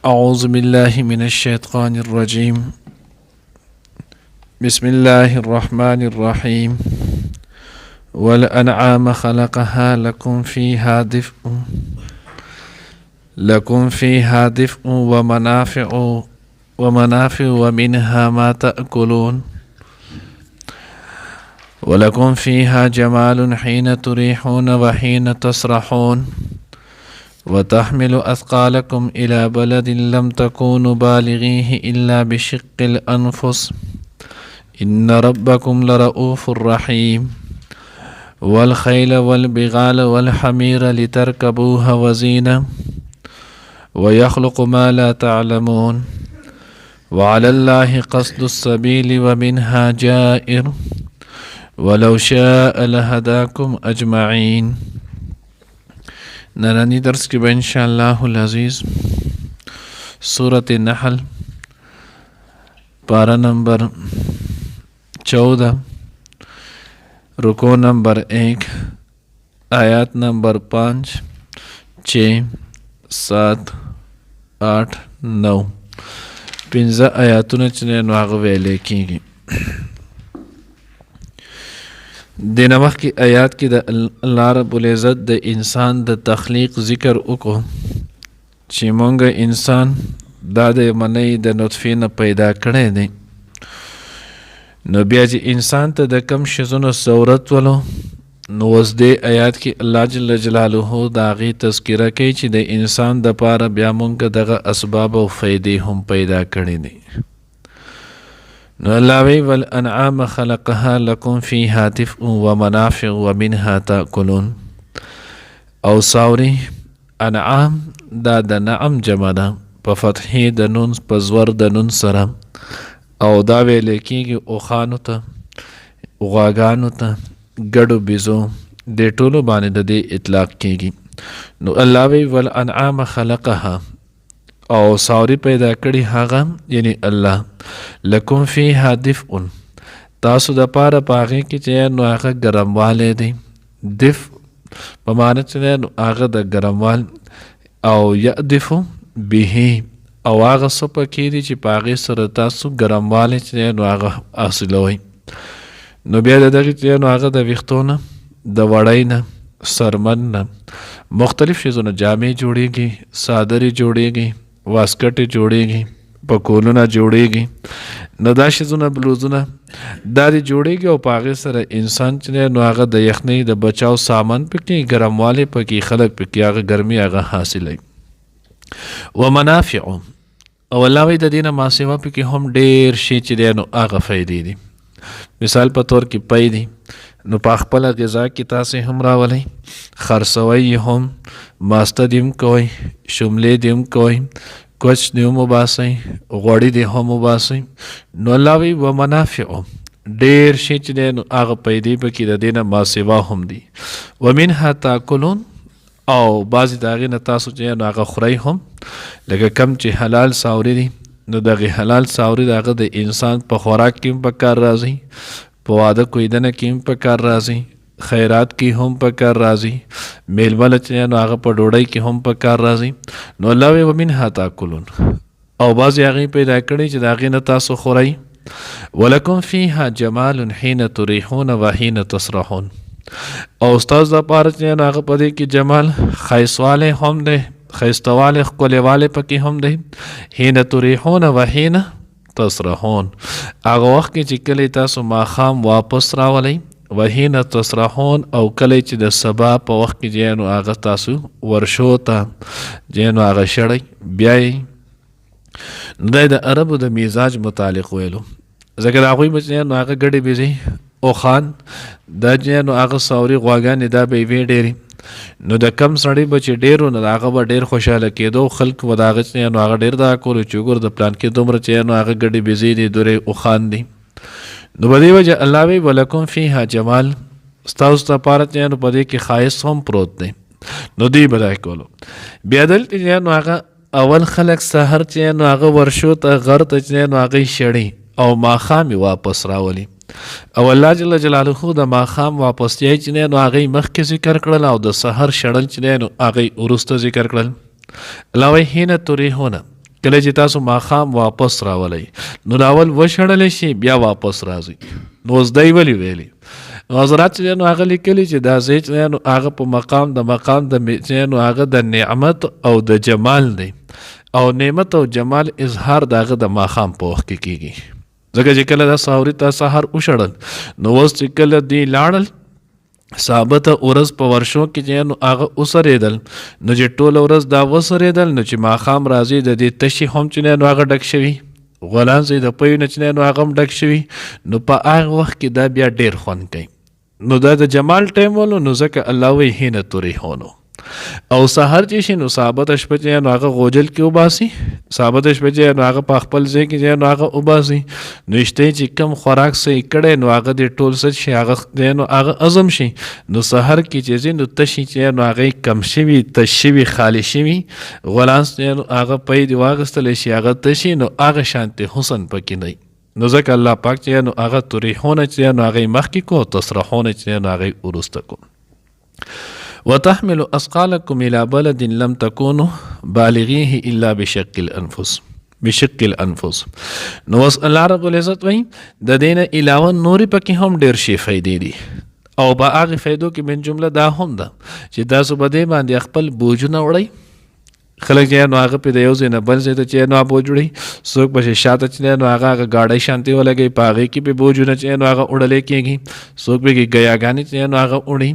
أعوذ بالله من الشيطان الرجيم. بسم الله الرحمن الرحيم. والأنعام خلقها لكم فيها دفء ومنافع ومنها ما تأكلون ولكم فيها جمال حين تريحون وحين تسرحون وتحمل أثقالكم إلى بلد لم تكونوا بالغيه إلا بشق الأنفس إن ربكم لرؤوف رحيم. والخيل والبغال والحمير لتركبوها وزينة ويخلق ما لا تعلمون وعلى الله قصد السبيل ومنها جائر ولو شاء لهداكم أجمعين. نرانی درس کی با انشاءاللہ العزیز سورة النحل پارہ نمبر 14 رکوع نمبر 1 آیات نمبر 5 6 7 8 9 پنځه آیاتونه چې نو هغه ویلې کېږي. د مخکې آیات کې د الله رب العزت د انسان د تخلیق ذکر وکړو چې مونږ انسان دا د منی د نطفې نه پیدا کړی دی. نو بیا چې انسان ته د کم شیزونو ضرورت ولو نو اوس دې آیات کې الله جل جلاله د هغې تذکره کوي چې د انسان دپاره بیا مونږ دغه اسباب او فایدې هم پیدا کړي دي. نو الله وی والانعام خلقها لكم فيها دفء ومنافع ومنها تأكلون. او ساوري انعام دا د نعم جمع ده په فتحې د نون په زور د نون سره او دا ویل کېږي اوښانو ته غواګانو ته ګډو بیزو دې ټولو باندې د دې اطلاق کېږي. نو الله وی والانعام خلقها او ساوري پیدا کړي هغه یعنی الله لکم فیها دفء تاسو د پاره پاغې کې چې نو هغه ګرموالی دی. دفء په معنی چې نو هغه د ګرموال او یدفو به او هغه څه پکې دي چې پاغې سره تاسو ګرموالی چې نو هغه حاصلوئ. نو بیا د دغې چې نو هغه د ویښتو نه د وړۍ نه سرمن نه مختلف شیزونه جامې جوړیږي څادرې جوړیږي واسکټې جوړیږي پکولونه جوړیږي. نو دا شیزونه بلوزونه دا دې جوړیږي او په هغې سره انسان چې نو هغه د یخنۍ د بچاو سامان پکې ګرموالی پکې خلک پکې هغه ګرمي هغه حاصلوي. ومنافع او الله وایي د دې نه ما سوا پکې هم ډېر شي چې دی نو هغه فایدې دي. مثال په طور کې پی دي نو په خپله غذا کې تاسې هم راولئ خرڅوئ یې هم ماسته دې هم کوئ شملې دې هم کوئ کوچ دې هم وباسئ غوړي دې هم وباسئ. نو الله وایي ومنافع ډېر شي چې دی نو هغه پیدې پکې د دې نه ما سوا هم دي. ومنها تاکلون او بعضې د هغې نه تاسو چې نو هغه خورئ هم لکه کم چې حلال ساوري دي نو دغې حلال ساوري د هغه د انسان په خوراک کې هم په کار راځي په واده کویدنه کې هم په کار راځي خیرات کې هم په کار راځي میلمه چې نو هغه په ډوډۍ کې هم په کار راځي. نو الله وایي ومنها تاکلون او بعضې هغې پیدا کړي چې د هغې نه تاسو خورئ. ولکم فیها جمال حین تریحون وحین تسرحون او ستاسو دپاره چې نو هغه په دې کې جمال ښایستوالی هم دی ښایستوالی ښکلیوالی پکې هم دی. حین تریحون وحین تسرحون هغه وخت کې چې کله تاسو ماښام واپس راولئ وحین تسرحون او کله چې د سبا په وخت کې چې نو هغه تاسو ورشو ته چې نو هغه شړئ بیا یې نو دی د عربو د مزاج متعلق ویلو ځکه د هغوی به چې نو هغه ګډې بیزۍ اوښان دا چې نو هغه ساوري غواګانې دا به یې وې ډېرې. نو د کم سړی به چې ډېر نو هغه به ډېر خوشحاله کېدو خلک به د هغه چې نو هغه ډېر دا کولو چې وګوره د پلان کې دومره چې نو هغه ګډې بیزۍ دي دورې اوښان دي. نو په دې وجه الله وایي ولکم فیها جمال ستاسو دپاره چې نو په دې کې ښایست هم پروت دی. نو دوی به دا کولو. بیا دلته چې نو هغه اول خلک سحر چې نو هغه ورشو ته غر ته چې نو هغه شړي او ماښام یې واپس راولي. او الله جل جلاله د ماښام واپسیای چې دی نو هغه یې مخکې ذکر کړل او د سحر شړل چې دی نو هغه یې وروسته ذکر کړل. الله وایي حین تریحون کله چې تاسو ماښام واپس راولئ نو راول وشړلی شي بیا واپس راځي. نو اوس دی ولې ویلي نو حضرات چې نو هغه لیکلي چې دا ځای چې نو هغه په مقام د نو هغه د نعمت او د جمال دی او نعمت او جمال اظهار د هغه د ماښام په وخت کې کیږي. ځکه چې کله دا ساوري ته سهار وشړل نو اوس چې کله دی لاړل صحابه ته ورځ په ورشو کې چې نو هغه وسرېدل نو چې ټوله ورځ دا وسرېدل نو چې ماښام راځي د دې تشي هم چې نو هغه ډک شوي غولانځې د پیو نه چې نو هغه هم ډک شوي نو په هغه وخت کې دا بیا ډېر خوند کوي. نو دا د جمال ټایم ولو نو ځکه الله وی هینه تریحونو او سحر چې شي نو صحابه ته شپه چې نو هغه غوجل کې وباسي صحابه ته شپه چې نو هغه په خپل ځای کې نو هغه وباسي نو شته چې کم خوراک سه کړي نو هغه د ټول څه شي هغه نو هغه اعظم شي نو سحر کې چې نو تشي چې نو هغه کم شوي تشوي خالی شوي غلانس نو هغه پې دی واغستل شي هغه تشي نو هغه شانته حسن پکې نه نو ځکه الله پاک چې نو هغه تریحونه چې نو هغه مخکې کو تسرحونه چې نو هغه ورسته کو. وتحمل اثقالكم الى بلد لم تكونوا بالغيه الا بشق الانفس. نو الله رب العزت وایي د دینه علاوه نوري پکې هم ډیر شي فائدې دي او با هغه فائدو کې من جمله دا هم ده چې تاسو به دې باندې خپل بوجونه وړئ خلک چې نو هغه په د یو ځای نه بل ځای ته چې نو بوج وړي څوک به شاته چې نو هغه گاډۍ شانتي ولګي په هغې کې به بوجونه چې نو هغه وړلی کېږي څوک به ګیاګانې چې نو هغه وړي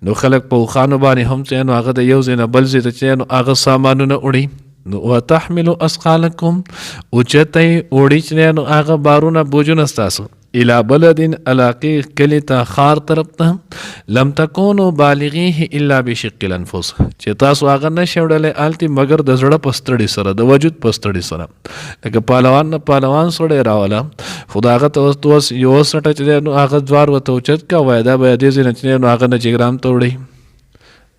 نو خلک په اوښانو باندې هم چې نو هغه د یو ځای نه بل ځای ته چې نو هغه سامانونه وړي نو وتحملوا اثقالکم اوچته وړي چې نو هغه بارونه بوجونه ستاسو الى بلد علاقی کلی تا خار طرف ته لم تکونو بالغیه الا بشق الانفس چې تاسو هغه نشئ وړلی التې مګر د زړه په ستړي سره د وجود په ستړي سره لکه پهلوان نه پهلوان سړی راوله خو د هغه ته اوس یو سټه چې نو هغه جوار ورته اوچت کا وایي دا به دې ځای نه چې نو هغه نه جګرام ته وړي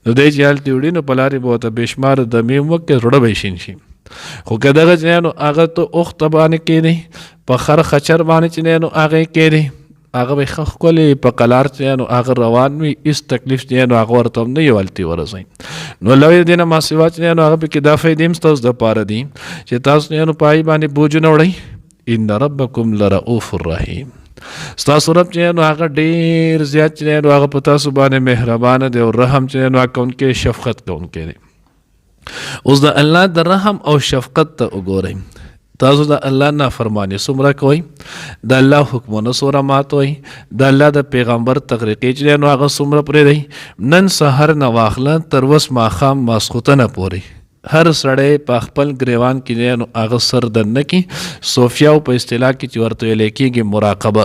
نو دی چې هلتې وړي نو په لارې به ورته بېشمار د میم وکړي زړه به یې شین شي. خو که دغه چې نو هغه ته اوښته باندې کېدی په خر خچر باندې چې نو هغه کېدی هغه به ښه ښکلې په قلار چې نو هغه روان وي هېڅ تکلیف چې نو هغه ورته هم نه یو هلتې ورسوي. نو الله وایي د دې نه ما سوا چې نو هغه پکې دا فایدې هم ستاسو دپاره دي چې تاسو نو په هغې باندې بوجونه وړئ. ان ربکم لرؤوف الرحیم ستاسو رب چې نو هغه ډېر زیات چې نو هغه په تاسو باندې مهربانه دی او رحم چې نو هغه کوونکی شفقت کوونکی دی. اوس د الله د رحم او شفقت ته وګورئ تاسو د الله نافرماني څومره کوئ د الله حکمونه څومره ماتوئ د الله د پیغمبر تقریقې چې نو هغه څومره پرېږدئ نن سحر نه واخله تر اوس ماښام ماسخوتنه پورې هر سړی په خپل ګریوان کې نو هغه سر دننه کې صوفیاو په اصطلاح کې چې ورته ویلی کېږي مراقبه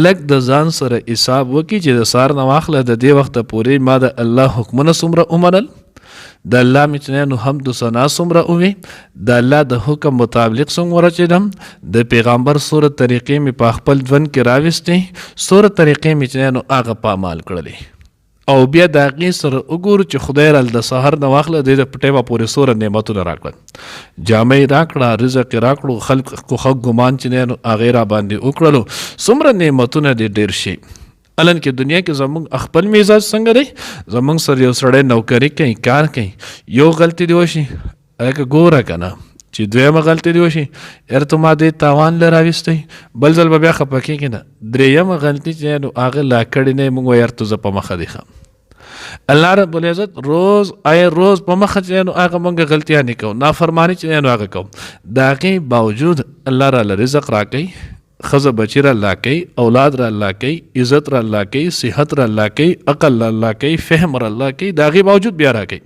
لږ د ځان سره حساب وکړي چې د سهار نه واخله د دې وخته پورې ما د الله حکمونه څومره ومنل د الله مې چې نو حمد و ثنا څومره ووې د الله د حکم مطابق څومره چېدم د پیغمبر څوره طریقې مې په خپل ژوند کې راوستې څوره طریقې مې چې نو هغه پامال کړلې او بیا د هغې سره وګورو چې خدای رال د سهار نه واخله د په ټیمه پورې څوره نعمتونه راکړل جامې یې راکړه رزق یې راکړو خلک ښه ګمان چې نو هغې را باندې وکړلو څومره نعمتونه دې ډېر شي. الان کې دنیا کې زمونږ خپل مزاج څنګه دی زمونږ سره یو سړی نوکري کوي کار کوي یو غلطي دی وشي هغه ګوره که نه چې دویمه غلطي دی وشي یار ته ما دې تاوان له راویستی بل ځل به بیا خفه کېږي نه درېیمه غلطي چې نو هغه لا کړې نه موږ وایو یار ته زه په مخه دی ښه الله رب العزت روز په مخه چې نو هغه موږ غلطیانې کوو نافرماني چې نو هغه کوو د هغې باوجود الله راله رزق راکوي ښځه بچي را الله کوي اولاد را الله کوي عزت را الله کوي صحت را الله کوي عقل را الله کوي فهم را الله کوي د هغې باوجود بیا راکوي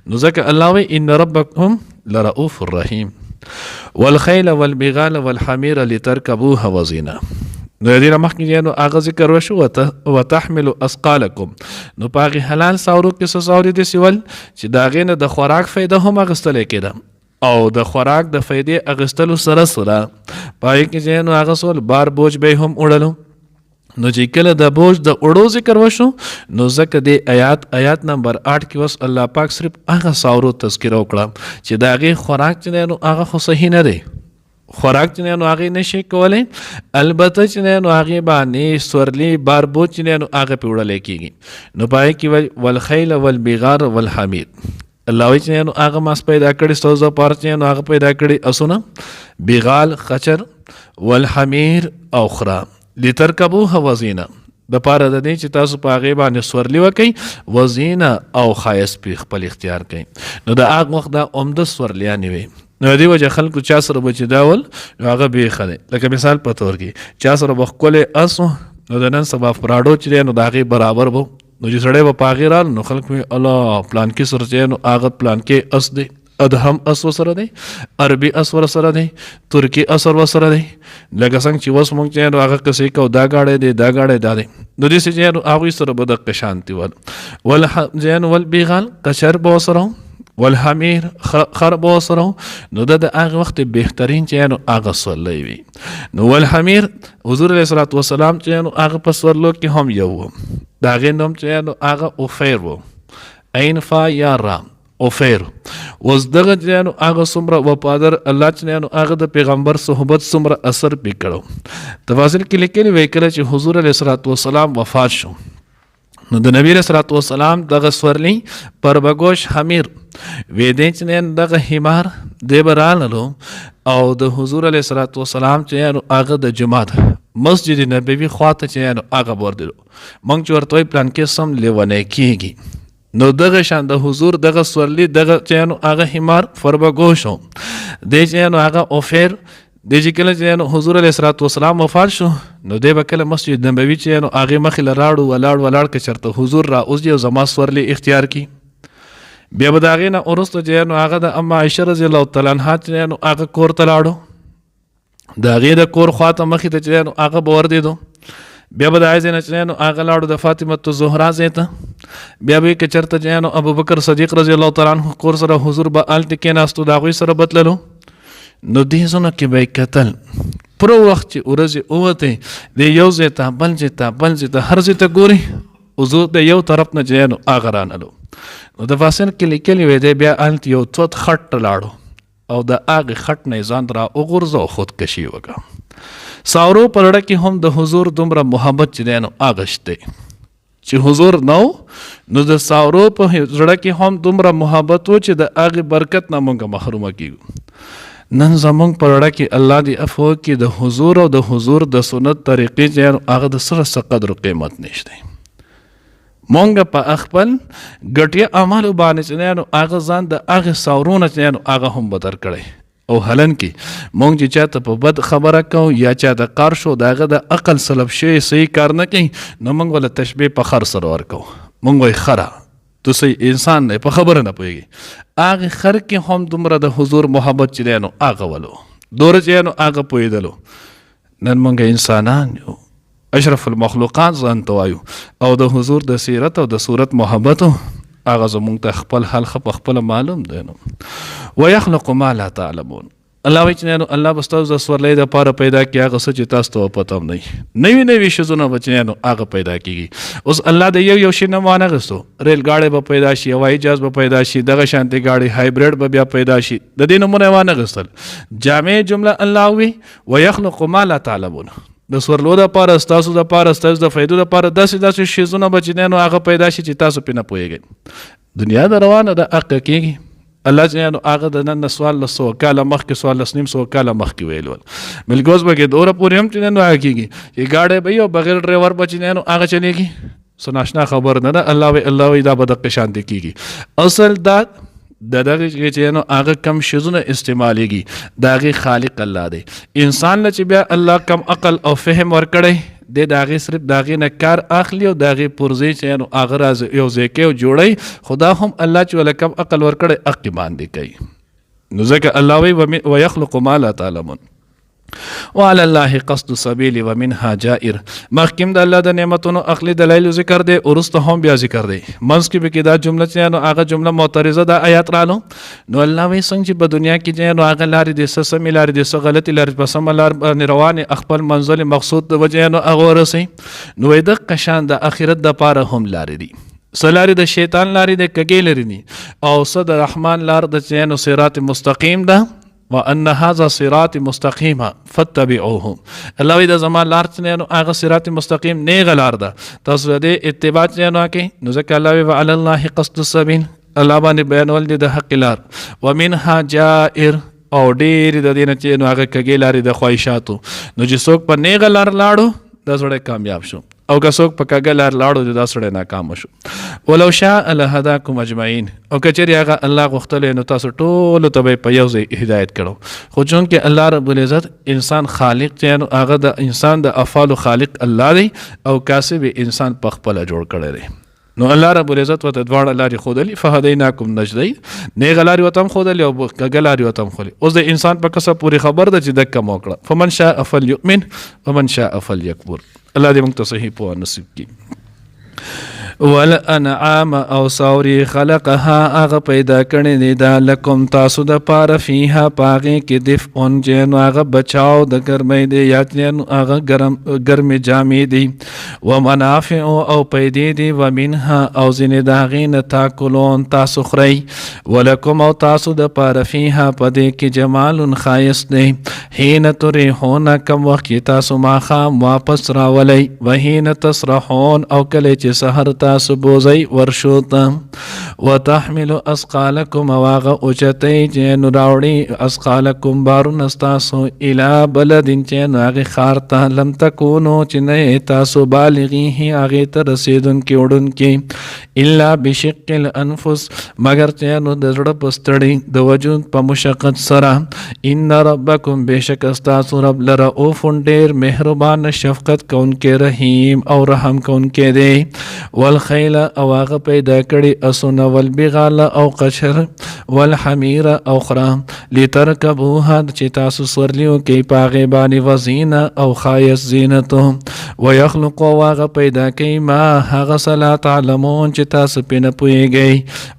نو ځکه الله وایي ان ربکم لرؤوف الرحیم والخیل والبغال والحمیر لترکبوها وزینه. نو د دې نه مخکې نو هغه ذکر وشو وتحملوا اثقالکم نو په هغې حلال ساورو کې څه ساوري داسې ول چې د هغې نه د خوراک فایده هم اخیستلی کېده او د خوراک د فایدې اخیستلو سره سره په هغې کې چې نو هغه سول بار بوج به هم وړلو نو چې کله د بوج د وړو ذکر وشو نو ځکه د آیات نمبر 8 کې اوس الله پاک صرف هغه ساورو تذکره وکړه چې د هغې خوراک چې نو هغه خو صحیح نه دی خوراک چې نو هغې نشي کولی البته چې نو هغې باندې سورلي بار بوج چې نو هغه پې وړلی کېږي نو په هغې کې والخیل والبغار والحمیر الله وی چې نو هغه ماس پیدا کړي ستاسو لپاره چې نو هغه پیدا کړي اسونه بغال خچر والحمیر او خرا لترکبوها وزینه د پاره د دې چې تاسو په هغې باندې سورلي وکئ وزینه او ښایست پې خپل اختیار کوئ نو د هغه وخت دا عمده سورلیانې وې نو دې وجه خلکو چا سره به چې دا ول نو هغه بیخه دی لکه مثال په طور کې چا سره به ښکلی اس نو د نن سبا پراډو چې دی نو د هغې برابر به نو چې سړی به په هغې رال نو خلک وي الله پلانکي سره چې نو هغه پلانکې اس دی ادهم اس ورسره دی عربي اس ورسره دی ترکي اس ورسره دی لکه څنګه چې اوس موږ چې نو هغه قصې کوو دا گاډی دی دا گاډی دا دی نو داسې چې نو هغوی سره به دقه شانتي ول والبغال قشر به ورسره والحمیر خر به ورسره نو د هغه وخت بهترین چې نو هغه سورلی وي نو والحمیر حضور علیه صلات وسلام چې نو هغه په سورلو کې هم یو و د هغې نوم چې نو هغه اوفیر و عین فا یا را اوفیر اوس دغه چې نو هغه څومره وفادار الله چې نو هغه د پیغمبر صحبت څومره اثر پې کړو تفاصیل کې لیکلي وی کله چې حضور علیه صلات وسلام وفات شو نو د نبی علیه صلات وسلام دغه سورلی پر بګوش حمیر وی دی چې دغه حمار دی به راللو او د حضور علیه صلات وسلام چې نو هغه د جماعت مسجد نبوي خواته چې نو هغه بردلو موږ چې ورته وایي پلانکې سم لیونی کېږي نو دغه شان د حضور دغه سورلی دغه چې نو هغه حمار فربګوش و دی چې نو هغه اوفیر دی چې کله چې نو حضور علیه صلات وسلام وفات شو نو دی به کله مسجد نبوي چې نو هغې مخې له راړو ولاړ که چېرته حضور را اوسي او زما سورلی اختیار کړي بیا به د هغې نه وروسته چې نو هغه د اما عایشه رضی الله تعالی عنها چې نو هغه کور ته لاړو د هغې د کور خواته مخې ته چې نو هغه به وردېدو بیا به د هغې ځای نه چې نو هغه لاړو د فاطمة الزهرا ځای ته بیا به یې که چېرته چې نو ابوبکر صدیق رضی الله تعالی عنه کور سره حضور به هلته کېناستو د هغوی سره بتللو نو دې ځایونو کې به یې کتل پوره وخت چې ورځې ووتې د یو ځای ته بل ځای ته بل ځای ته هر ځای ته ګوري حضور د یو طرف نه چې نو هغه رانلو نو د فاصل کې لیکلي وی دی بیا هلته یو توت خټ ته لاړو او د هغې خټ نه یې ځان را وغورځه او خودکشي وکړه ساورو په لړه کې هم د حضور دومره محبت چې دی نو هغه شته چې حضور نو د ساورو په زړه کې هم دومره محبت و چې د هغې برکت نه موږ محرومه کېږو نن زموږ په لړه کې الله دې عفو وکړي د حضور او د حضور د سنت طریقې چې هغه د څه قدر و قیمت نشته مونږ په خپل ګټیا اعمالو باندې چې نو هغه ځان د هغې ساورونه چې نو هغه هم بدر کړی او حالن کې مونږ چې چاته په بد خبره کوو یا چا د کار شو د هغه د عقل سلب شوی صحیح کار نه کوي نو مونږ له تشبیه په خر سره ورکوو مونږ وایي خره تو صحیح انسان دی په خبره نه پوهېږي هغې خر کې هم دومره د حضور محبت چې دی نو هغه ولو دوره چې نو هغه پوهېدلو نن مونږ انسانان یو اشرف المخلوقات ځان ته وایو او د حضور د سیرت او د صورت محبتو هغه زموږ ته خپل حال په خپله معلوم دی نو ویخلق ما لا تعلمون الله وایي چې نو الله به ستاسو د سورلۍ دپاره پیدا کړي هغه څه چې تاسو ته پته هم نه وي نوي ښځونه به چې نو هغه پیدا کېږي اوس الله د یو شي نه وانغېستو ریل ګاډی به پیدا شي هوایي جهاز به پیدا شي دغه شانتې ګاډي هایبریډ به بیا پیدا شي د دې نومونه یې وانغېستل جامع جمله الله وي ویخلق ما لا تعلمون د سورلو دپاره ستاسو دپاره ستاسو د فایدو دپاره داسې شیزونه به چې نو هغه پیدا شي چې تاسو پرې نه پوهېږئ دنیا د روانه د حقه کېږي الله چې نو هغه د نن نه 1400 کاله مخکې 1400 کاله مخکې ویل ول بلکې اوس به کې دوره پورې هم چې نو هغه کېږي چې ګاډی به یو بغیر ډرایور به چې نو هغه چلېږي څه ناشنا خبر نه ده الله وایي دا به دقې شانتې کېږي اصل دا د دغه چې نو هغه کم شیزونه استعمالیږي د هغې خالق الله دی انسان له چې بیا الله کم عقل او فهم ورکړی دی د هغې صرف د هغې نه کار اخلي او د هغې پرځې چې نو هغه راز یو ځای کوي او جوړوي خو دا هم الله چې وله کم عقل ورکړی حقې باندې کوي نو ځکه الله وایي ویخلق ما لا تعلمون وعلى الله قصد السبيل ومنها جائر مخکیم د الله د نعمتونو عقلي دلایل ذکر دی ورسته هم بیا ذکر دی منځ کې به کې دا جمله چې نو هغه جمله معترضه د آیات رالو نو الله وایي څنګه چې په دنیا کې چې نو هغه لارې د څه سمې لارې د څه غلطې لارې په سمه لار باندې روانې خپل منزل مقصود د وجې نو هغه ورسوي نو دغه شان د آخرت دپاره هم لارې دي څه لارې د شیطان لارې د کږې لرې دي او څه د رحمان لار د چې نو صراط مستقیم ده وان هذا صراط مستقیم فاتبعوه الله وی د زما لار چې نو هغه صراط مستقیم نیغه لار ده تاسو د اتباع چې نو کوي نو ځکه الله وی وعلى الله قصد السبيل الله باندې بیانول دي د حق لار ومنها جائر او ډېر د دې نه چې نو هغه کږې لارې د خواهشاتو نو چې څوک په نیغه لار لاړو دا سړی کامیاب شو او که څوک په کږه لار لاړو دا سړی ناکام شو ولو شاء لهداکم اجمعین او کچری هغه الله غوښتلی نو تاسو ټولو ته به په یو ځای هدایت کړو خو چونکې الله رب العزت انسان خالق دی نو هغه د انسان د افعالو خالق الله دی او کاسب انسان په خپله جوړ کړی دی نو الله رب العزت ورته دواړه لارې ښودلي فهدیناکم نجدین نیغه لارې ورته هم ښودلې او کږه لارې ورته هم ښودلې اوس د انسان په کسب پورې خبر ده چې دکه مو وکړه فمن شاء فلیؤمن ومن شاء فلیکفر الله دې موږ ته صحیح پوهه نصیب کړي والانعام او ساوري خلقها هغه پیدا کړی دی دا لکم تاسو د پاره فیها پاغې کې دفعون چې نو هغه بچاو د ګرمۍ دی یا نو هغه ګرمې جامې دي ومنافع او پیدې دي ومنها او ځینې د هغې نه تاکلون تاسو خورئ ولکم او تاسو د پاره فیها په دې کې جمال ښایست دی حین تریحون کم وخت چې تاسو ماښام واپس راولئ وحین تسرحون او کله چې سحر تاسو بوزئ ورشو ته وتحملو اسقالکم او هغه اوچتئ چې نو راوړي اسقالکم بارونه ستاسو الی بلدین چې نو هغې ښار ته لم تکونو چې نه تاسو بالغیه هغې ته رسېدونکي وړونکي الا بشق الانفس مګر چې نو د زړه په ستړي د وجود په مشقت سره ان ربکم بېشک ستاسو رب لرؤوف ډېر مهربان شفقت کوونکی رحیم او رحم کوونکی دی والخیل او هغه پیدا کړي اسونه والبغال او قشر والحمیر او خره لترکبوها چې تاسو سورلیو کې پاغې باندې وزینه او ښایست زینتو ویخلق او هغه پیدا کوي ما هغه څه لا تعلمون چې تاسو پرې نه پوهېږئ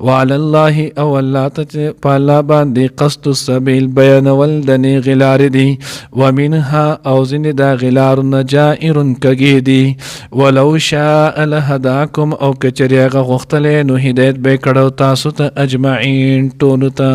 وعلى الله او الله ته چې په الله باندې قصد السبیل بیانول د نیغې لارې دي ومنها او ځینې د هغې لارو نه جائر کږې دي ولو شاء لهداکم او کچری هغه غوښتلی نو هدایت به یې کړو تاسو ته اجمعین ټولو ته